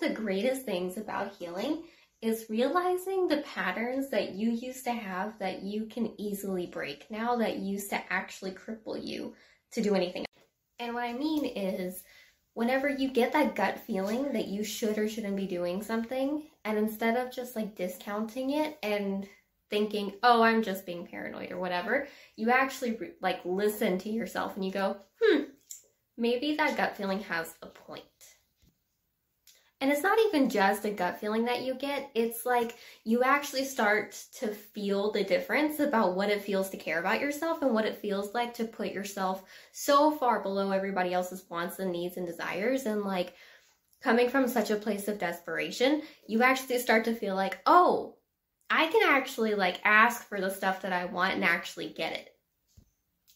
the greatest things about healing is realizing the patterns that you used to have that you can easily break now, that used to actually cripple you to do anything. And what I mean is, whenever you get that gut feeling that you should or shouldn't be doing something, and instead of just like discounting it and thinking, oh, I'm just being paranoid or whatever, you actually like listen to yourself and you go, maybe that gut feeling has a point. And it's not even just a gut feeling that you get, it's like you actually start to feel the difference about what it feels to care about yourself and what it feels like to put yourself so far below everybody else's wants and needs and desires. And like coming from such a place of desperation, you actually start to feel like, oh, I can actually like ask for the stuff that I want and actually get it.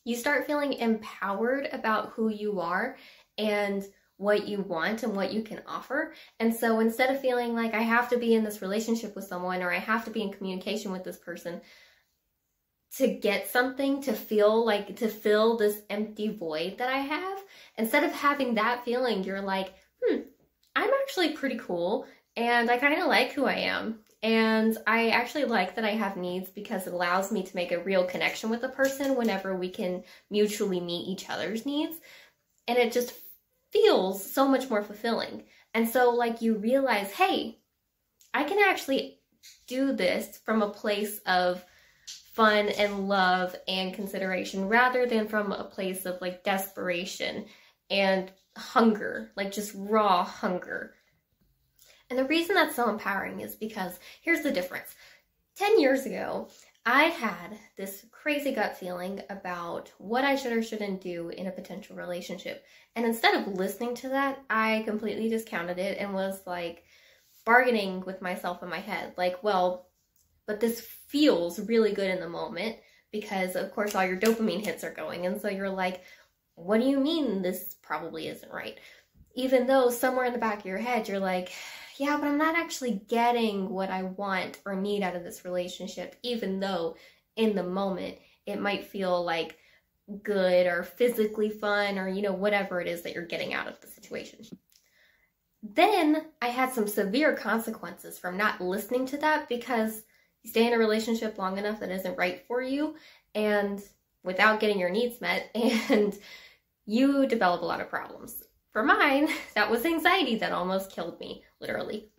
You start feeling empowered about who you are and what you want and what you can offer. And so instead of feeling like I have to be in this relationship with someone or I have to be in communication with this person to get something, to feel like, to fill this empty void that I have, instead of having that feeling, you're like, I'm actually pretty cool and I kind of like who I am. And I actually like that I have needs because it allows me to make a real connection with a person whenever we can mutually meet each other's needs. And it just feels so much more fulfilling. And so like you realize, hey, I can actually do this from a place of fun and love and consideration rather than from a place of like desperation and hunger, like just raw hunger. And the reason that's so empowering is because here's the difference. 10 years ago, I had this crazy gut feeling about what I should or shouldn't do in a potential relationship. And instead of listening to that, I completely discounted it and was like bargaining with myself in my head. Like, well, but this feels really good in the moment because of course all your dopamine hits are going. And so you're like, what do you mean this probably isn't right? Even though somewhere in the back of your head, you're like, yeah, but I'm not actually getting what I want or need out of this relationship, even though in the moment it might feel like good or physically fun or, you know, whatever it is that you're getting out of the situation. Then I had some severe consequences from not listening to that because you stay in a relationship long enough that isn't right for you and without getting your needs met, and you develop a lot of problems. For mine, that was anxiety that almost killed me, literally.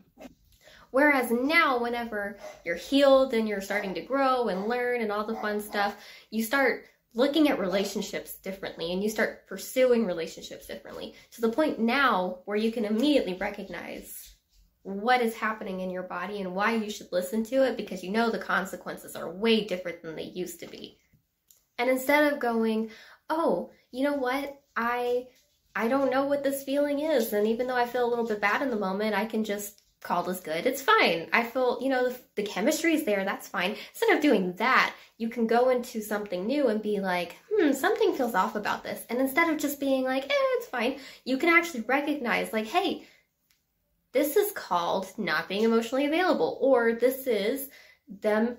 Whereas now, whenever you're healed and you're starting to grow and learn and all the fun stuff, you start looking at relationships differently and you start pursuing relationships differently to the point now where you can immediately recognize what is happening in your body and why you should listen to it because you know the consequences are way different than they used to be. And instead of going, oh, you know what, I don't know what this feeling is, and even though I feel a little bit bad in the moment, I can just call this good. It's fine. I feel, you know, the chemistry is there. That's fine. Instead of doing that, you can go into something new and be like, something feels off about this. And instead of just being like, it's fine, you can actually recognize like, hey, this is called not being emotionally available, or this is them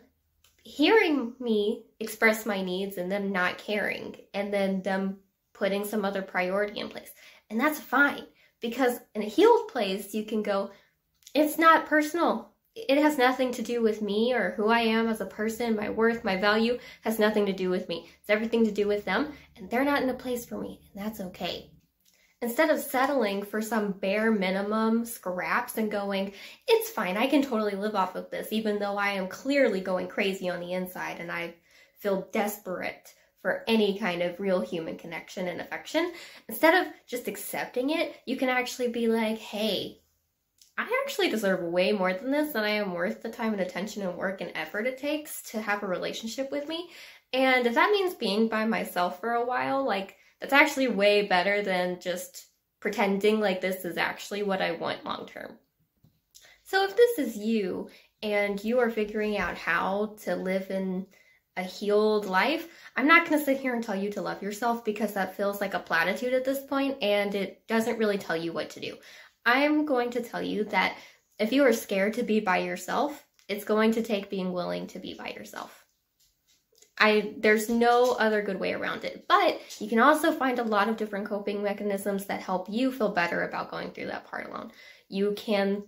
hearing me express my needs and them not caring, and then them putting some other priority in place. And that's fine, because in a healed place, you can go, it's not personal. It has nothing to do with me or who I am as a person. My worth, my value has nothing to do with me. It's everything to do with them, and they're not in a place for me, and that's okay. Instead of settling for some bare minimum scraps and going, it's fine, I can totally live off of this, even though I am clearly going crazy on the inside and I feel desperate for any kind of real human connection and affection. Instead of just accepting it, you can actually be like, hey, I actually deserve way more than this, and I am worth the time and attention and work and effort it takes to have a relationship with me. And if that means being by myself for a while, like, that's actually way better than just pretending like this is actually what I want long term. So if this is you and you are figuring out how to live in a healed life, I'm not going to sit here and tell you to love yourself, because that feels like a platitude at this point and it doesn't really tell you what to do. I'm going to tell you that if you are scared to be by yourself, it's going to take being willing to be by yourself. There's no other good way around it. But you can also find a lot of different coping mechanisms that help you feel better about going through that part alone. You can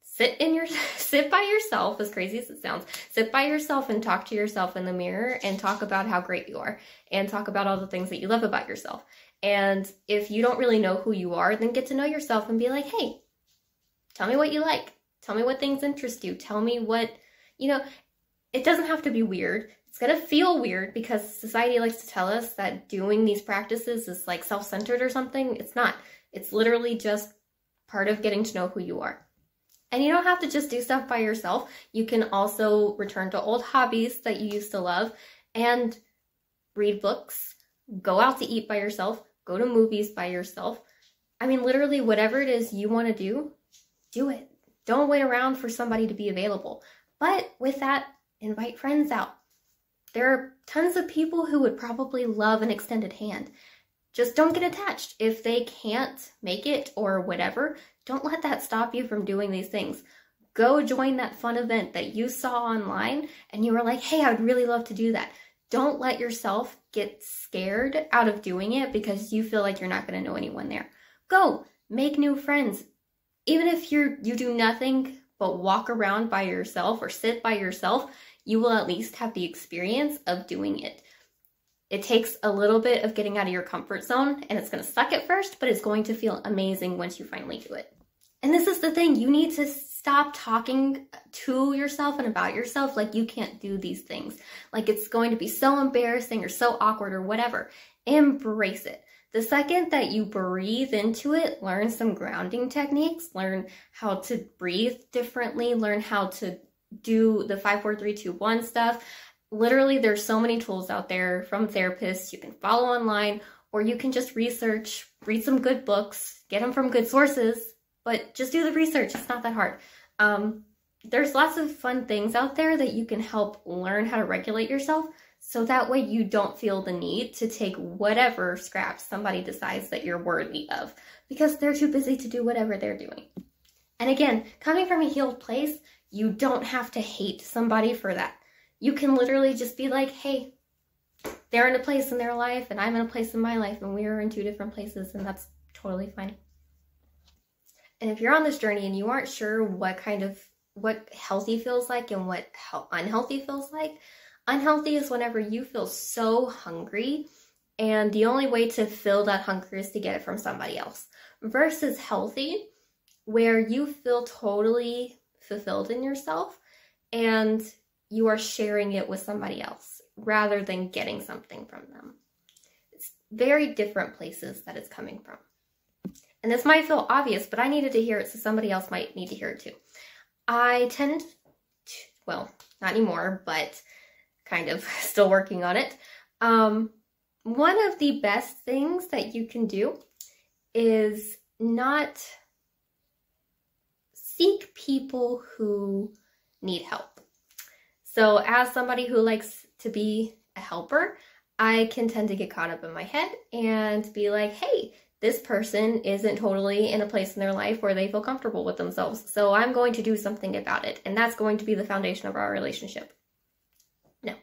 sit by yourself, as crazy as it sounds, sit by yourself and talk to yourself in the mirror and talk about how great you are and talk about all the things that you love about yourself. And if you don't really know who you are, then get to know yourself and be like, hey, tell me what you like. Tell me what things interest you. Tell me what, it doesn't have to be weird. It's going to feel weird because society likes to tell us that doing these practices is like self-centered or something. It's not. It's literally just part of getting to know who you are. And you don't have to just do stuff by yourself. You can also return to old hobbies that you used to love and read books, go out to eat by yourself, go to movies by yourself. I mean, literally whatever it is you want to do it. Don't wait around for somebody to be available. But with that, invite friends out. There are tons of people who would probably love an extended hand. Just don't get attached. If they can't make it or whatever, don't let that stop you from doing these things. Go join that fun event that you saw online and you were like, hey, I would really love to do that. Don't let yourself get scared out of doing it because you feel like you're not going to know anyone there. Go, make new friends. Even if you do nothing but walk around by yourself or sit by yourself, you will at least have the experience of doing it. It takes a little bit of getting out of your comfort zone, and it's going to suck at first, but it's going to feel amazing once you finally do it. And this is the thing, you need to stop talking to yourself and about yourself like you can't do these things. Like it's going to be so embarrassing or so awkward or whatever. Embrace it. The second that you breathe into it, learn some grounding techniques, learn how to breathe differently, learn how to do the 5, 4, 3, 2, 1 stuff. Literally, there's so many tools out there from therapists you can follow online, or you can just research, read some good books, get them from good sources, but just do the research. It's not that hard. There's lots of fun things out there that you can help learn how to regulate yourself, so that way you don't feel the need to take whatever scraps somebody decides that you're worthy of, because they're too busy to do whatever they're doing. And again, coming from a healed place, you don't have to hate somebody for that. You can literally just be like, hey, they're in a place in their life and I'm in a place in my life and we are in 2 different places, and that's totally fine. And if you're on this journey and you aren't sure what healthy feels like and what unhealthy feels like, unhealthy is whenever you feel so hungry and the only way to fill that hunger is to get it from somebody else, versus healthy, where you feel totally fulfilled in yourself and you are sharing it with somebody else rather than getting something from them. It's very different places that it's coming from. And this might feel obvious, but I needed to hear it, so somebody else might need to hear it too. I tend to, well, not anymore, but kind of still working on it. One of the best things that you can do is not seek people who need help. So as somebody who likes to be a helper, I can tend to get caught up in my head and be like, hey, this person isn't totally in a place in their life where they feel comfortable with themselves, so I'm going to do something about it, and that's going to be the foundation of our relationship. No.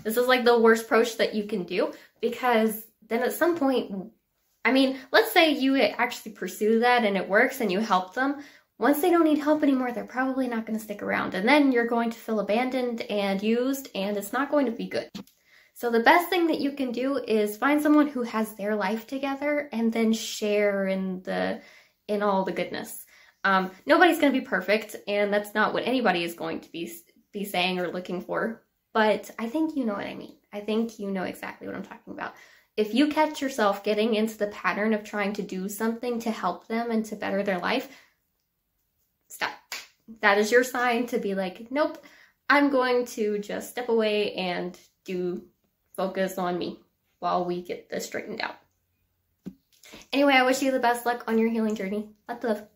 This is like the worst approach that you can do, because then at some point, I mean, let's say you actually pursue that and it works and you help them. Once they don't need help anymore, they're probably not going to stick around, and then you're going to feel abandoned and used, and it's not going to be good. So the best thing that you can do is find someone who has their life together and then share in all the goodness. Nobody's going to be perfect, and that's not what anybody is going to be saying or looking for, but I think you know what I mean. I think you know exactly what I'm talking about. If you catch yourself getting into the pattern of trying to do something to help them and to better their life, stop. That is your sign to be like, nope, I'm going to just step away and focus on me while we get this straightened out. Anyway, I wish you the best luck on your healing journey. Lots of love.